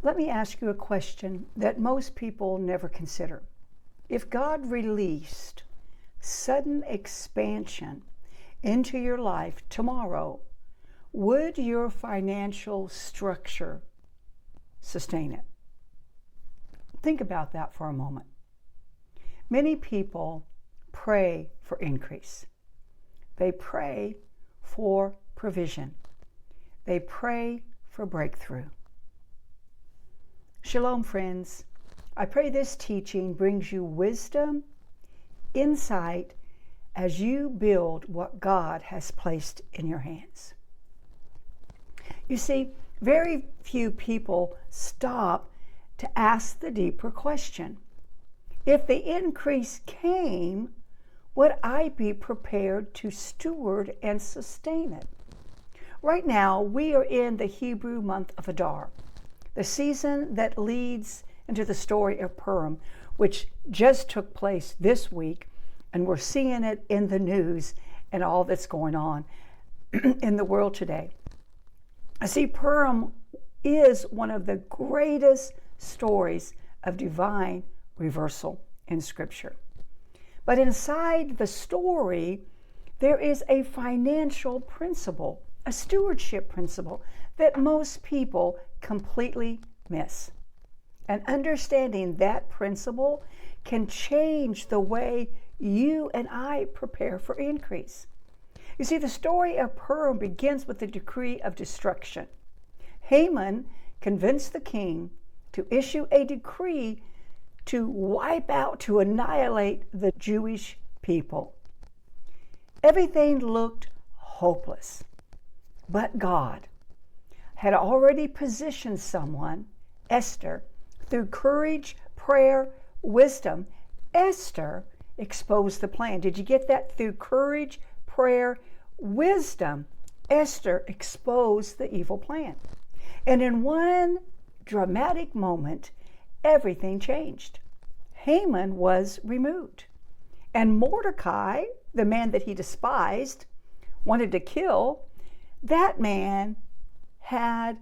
Let me ask you a question that most people never consider. If God released sudden expansion into your life tomorrow, would your financial structure sustain it? Think about that for a moment. Many people pray for increase. They pray for provision. They pray for breakthrough. Shalom, friends. I pray this teaching brings you wisdom, insight, as you build what God has placed in your hands. You see, very few people stop to ask the deeper question. If the increase came, would I be prepared to steward and sustain it? Right now, we are in the Hebrew month of Adar, the season that leads into the story of Purim, which just took place this week, and we're seeing it in the news and all that's going on in the world today. I see Purim is one of the greatest stories of divine reversal in Scripture. But inside the story, there is a financial principle, a stewardship principle that most people completely miss. And understanding that principle can change the way you and I prepare for increase. You see, the story of Purim begins with the decree of destruction. Haman convinced the king to issue a decree to wipe out, to annihilate the Jewish people. Everything looked hopeless, but God had already positioned someone, Esther, through courage, prayer, wisdom. Esther exposed the plan. Did you get that? Through courage, prayer, wisdom, Esther exposed the evil plan. And in one dramatic moment, everything changed. Haman was removed. And Mordecai, the man that he despised, wanted to kill, that man had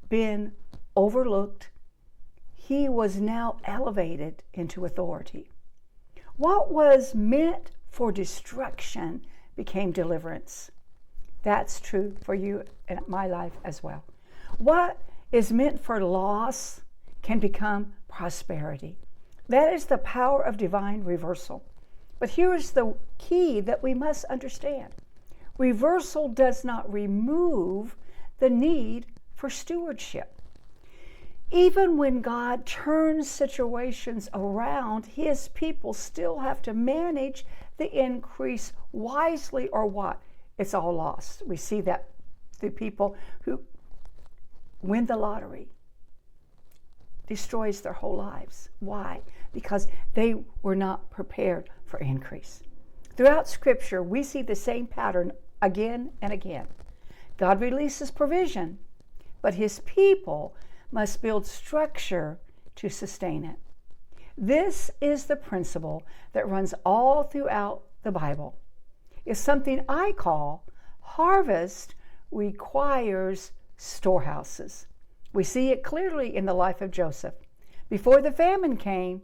been overlooked. He was now elevated into authority. What was meant for destruction became deliverance. That's true for you and my life as well. What is meant for loss can become prosperity. That is the power of divine reversal. But here's the key that we must understand. Reversal does not remove the need for stewardship. Even when God turns situations around, his people still have to manage the increase wisely, or what? It's all lost. We see that through people who win the lottery. Destroys their whole lives. Why? Because they were not prepared for increase. Throughout Scripture, we see the same pattern again and again. God releases provision, but his people must build structure to sustain it. This is the principle that runs all throughout the Bible. It's something I call harvest requires storehouses. We see it clearly in the life of Joseph. Before the famine came,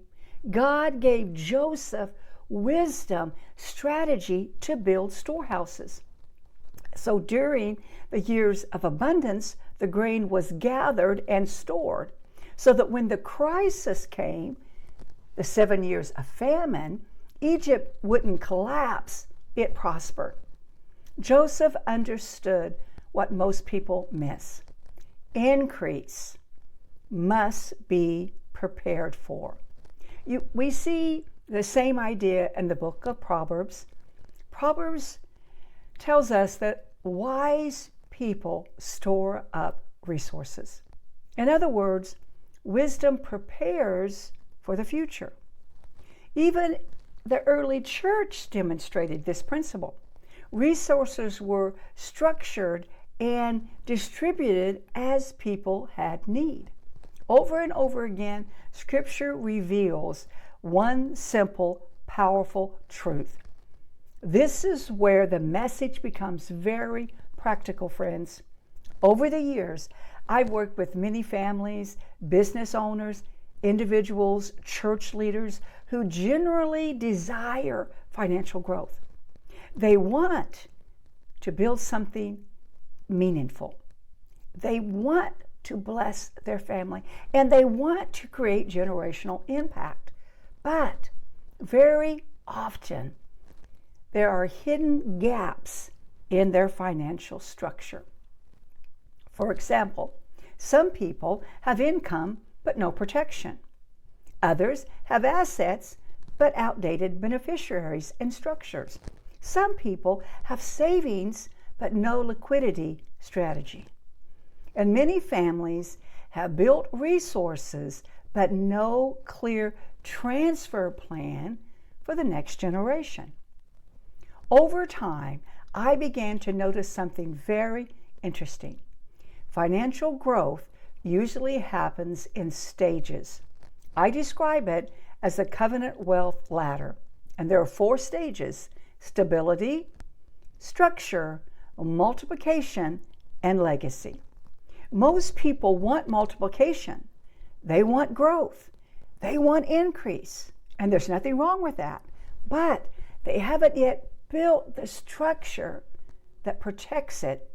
God gave Joseph wisdom, strategy to build storehouses. So during the years of abundance, the grain was gathered and stored, so that when the crisis came, the 7 years of famine, Egypt wouldn't collapse, it prospered. Joseph understood what most people miss. Increase must be prepared for. We see the same idea in the book of Proverbs. Proverbs tells us that wise people store up resources. In other words, wisdom prepares for the future. Even the early church demonstrated this principle. Resources were structured and distributed as people had need. Over and over again, Scripture reveals one simple, powerful truth. This is where the message becomes very practical, friends. Over the years, I've worked with many families, business owners, individuals, church leaders who generally desire financial growth. They want to build something meaningful. They want to bless their family, and they want to create generational impact. But very often, there are hidden gaps in their financial structure. For example, some people have income but no protection. Others have assets but outdated beneficiaries and structures. Some people have savings but no liquidity strategy. And many families have built resources but no clear transfer plan for the next generation. Over time, I began to notice something very interesting. Financial growth usually happens in stages. I describe it as the covenant wealth ladder, and there are 4 stages: stability, structure, multiplication, and legacy. Most people want multiplication. They want growth. They want increase. And there's nothing wrong with that. But they haven't yet built the structure that protects it.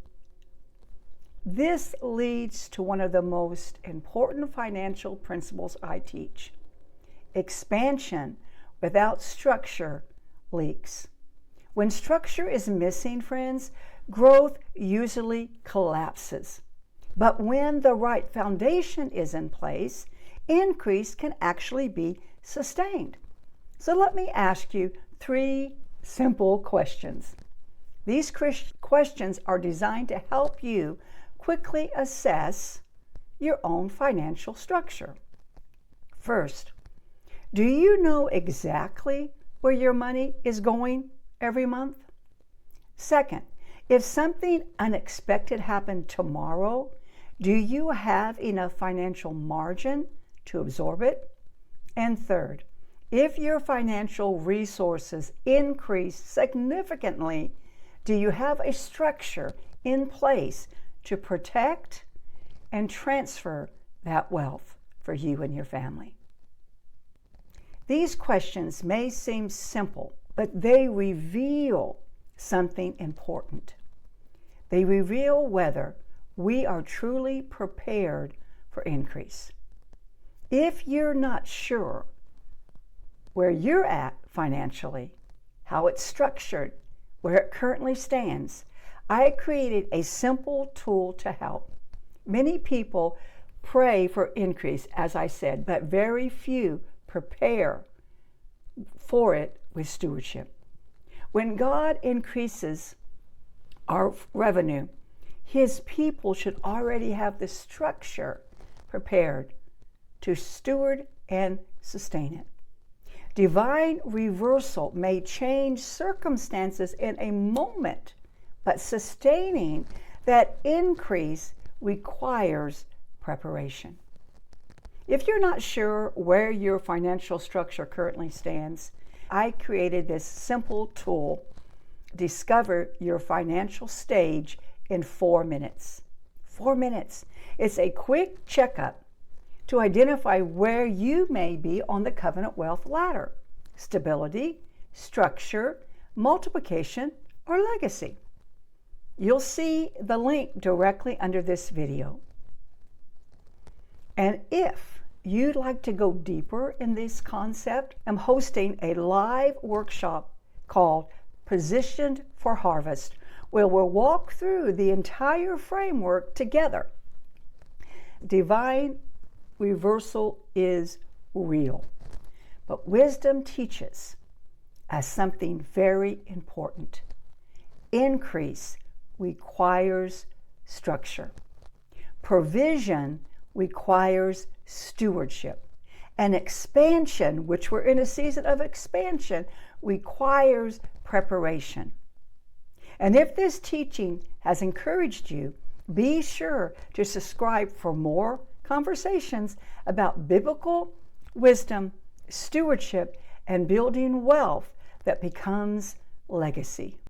This leads to one of the most important financial principles I teach. Expansion without structure leaks. When structure is missing, friends, growth usually collapses. But when the right foundation is in place, increase can actually be sustained. So let me ask you 3 simple questions. These questions are designed to help you quickly assess your own financial structure. First, do you know exactly where your money is going every month? Second, if something unexpected happened tomorrow, do you have enough financial margin to absorb it? And third, if your financial resources increase significantly, do you have a structure in place to protect and transfer that wealth for you and your family? These questions may seem simple, but they reveal something important. They reveal whether we are truly prepared for increase. If you're not sure where you're at financially, how it's structured, where it currently stands, I created a simple tool to help. Many people pray for increase, as I said, but very few prepare for it with stewardship. When God increases our revenue, His people should already have the structure prepared to steward and sustain it. Divine reversal may change circumstances in a moment, but sustaining that increase requires preparation. If you're not sure where your financial structure currently stands, I created this simple tool, Discover Your Financial Stage in 4 minutes. 4 minutes. It's a quick checkup to identify where you may be on the covenant wealth ladder: stability, structure, multiplication, or legacy. You'll see the link directly under this video. And if you'd like to go deeper in this concept, I'm hosting a live workshop called Positioned for Harvest, where we'll walk through the entire framework together. Divine reversal is real, but wisdom teaches us something very important. Increase requires structure. Provision requires stewardship. And expansion, which we're in a season of expansion, requires preparation. And if this teaching has encouraged you, be sure to subscribe for more conversations about biblical wisdom, stewardship, and building wealth that becomes legacy.